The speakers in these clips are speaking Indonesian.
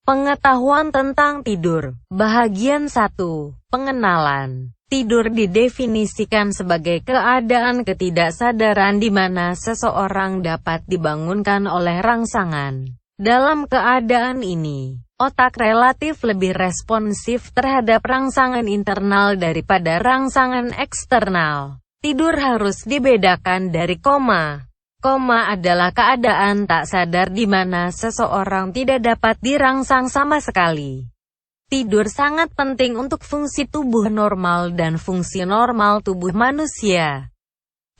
Pengetahuan tentang tidur. Bahagian 1. Pengenalan. Tidur didefinisikan sebagai keadaan ketidaksadaran di mana seseorang dapat dibangunkan oleh rangsangan. Dalam keadaan ini, otak relatif lebih responsif terhadap rangsangan internal daripada rangsangan eksternal. Tidur harus dibedakan dari koma. Koma adalah keadaan tak sadar di mana seseorang tidak dapat dirangsang sama sekali. Tidur sangat penting untuk fungsi tubuh normal dan fungsi normal tubuh manusia.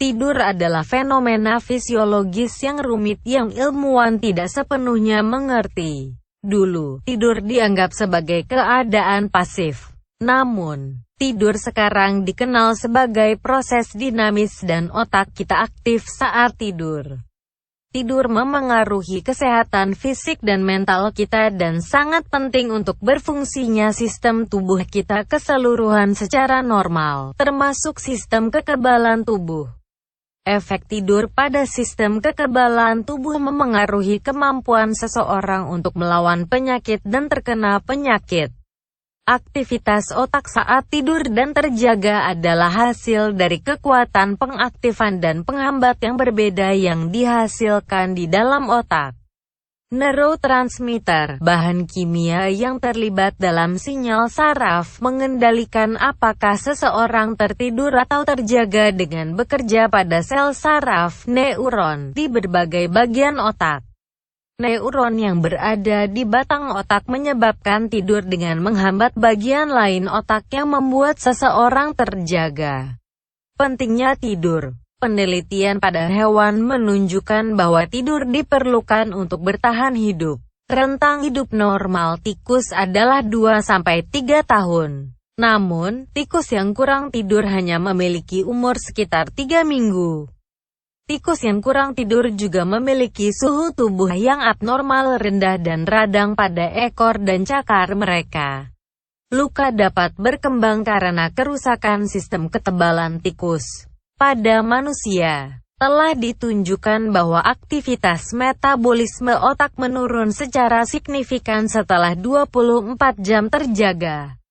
Tidur adalah fenomena fisiologis yang rumit yang ilmuwan tidak sepenuhnya mengerti. Dulu, tidur dianggap sebagai keadaan pasif. Namun, tidur sekarang dikenal sebagai proses dinamis dan otak kita aktif saat tidur. Tidur memengaruhi kesehatan fisik dan mental kita dan sangat penting untuk berfungsinya sistem tubuh kita keseluruhan secara normal, termasuk sistem kekebalan tubuh. Efek tidur pada sistem kekebalan tubuh memengaruhi kemampuan seseorang untuk melawan penyakit dan terkena penyakit. Aktivitas otak saat tidur dan terjaga adalah hasil dari kekuatan pengaktifan dan penghambat yang berbeda yang dihasilkan di dalam otak. Neurotransmitter, bahan kimia yang terlibat dalam sinyal saraf, mengendalikan apakah seseorang tertidur atau terjaga dengan bekerja pada sel saraf neuron di berbagai bagian otak. Neuron yang berada di batang otak menyebabkan tidur dengan menghambat bagian lain otak yang membuat seseorang terjaga. Pentingnya tidur. Penelitian pada hewan menunjukkan bahwa tidur diperlukan untuk bertahan hidup. Rentang hidup normal tikus adalah 2-3 tahun. Namun, tikus yang kurang tidur hanya memiliki umur sekitar 3 minggu. Tikus yang kurang tidur juga memiliki suhu tubuh yang abnormal rendah dan radang pada ekor dan cakar mereka. Luka dapat berkembang karena kerusakan sistem ketebalan tikus. Pada manusia, telah ditunjukkan bahwa aktivitas metabolisme otak menurun secara signifikan setelah 24 jam terjaga.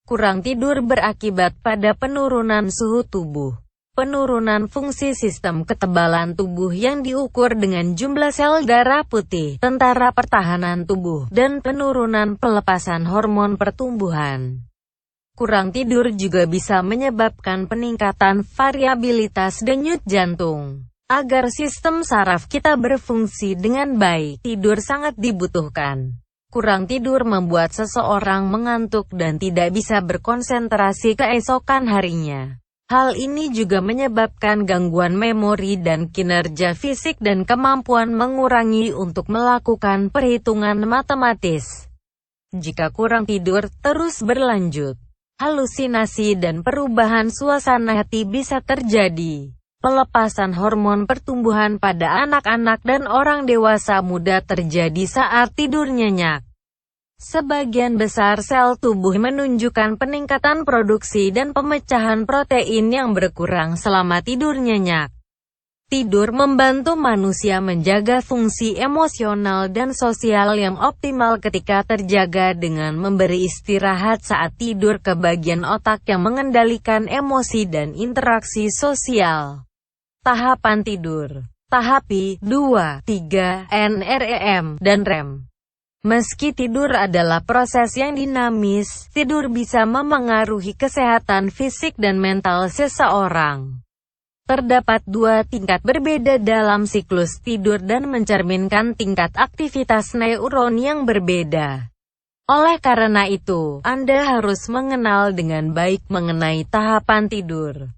Kurang tidur berakibat pada penurunan suhu tubuh. Penurunan fungsi sistem ketebalan tubuh yang diukur dengan jumlah sel darah putih, tentara pertahanan tubuh, dan penurunan pelepasan hormon pertumbuhan. Kurang tidur juga bisa menyebabkan peningkatan variabilitas denyut jantung. Agar sistem saraf kita berfungsi dengan baik, tidur sangat dibutuhkan. Kurang tidur membuat seseorang mengantuk dan tidak bisa berkonsentrasi keesokan harinya. Hal ini juga menyebabkan gangguan memori dan kinerja fisik dan kemampuan mengurangi untuk melakukan perhitungan matematis. Jika kurang tidur terus berlanjut, halusinasi dan perubahan suasana hati bisa terjadi. Pelepasan hormon pertumbuhan pada anak-anak dan orang dewasa muda terjadi saat tidur nyenyak. Sebagian besar sel tubuh menunjukkan peningkatan produksi dan pemecahan protein yang berkurang selama tidur nyenyak. Tidur membantu manusia menjaga fungsi emosional dan sosial yang optimal ketika terjaga dengan memberi istirahat saat tidur ke bagian otak yang mengendalikan emosi dan interaksi sosial. Tahapan tidur. Tahap 1, 2, 3, NREM, dan REM. Meski tidur adalah proses yang dinamis, tidur bisa memengaruhi kesehatan fisik dan mental seseorang. Terdapat 2 tingkat berbeda dalam siklus tidur dan mencerminkan tingkat aktivitas neuron yang berbeda. Oleh karena itu, Anda harus mengenal dengan baik mengenai tahapan tidur.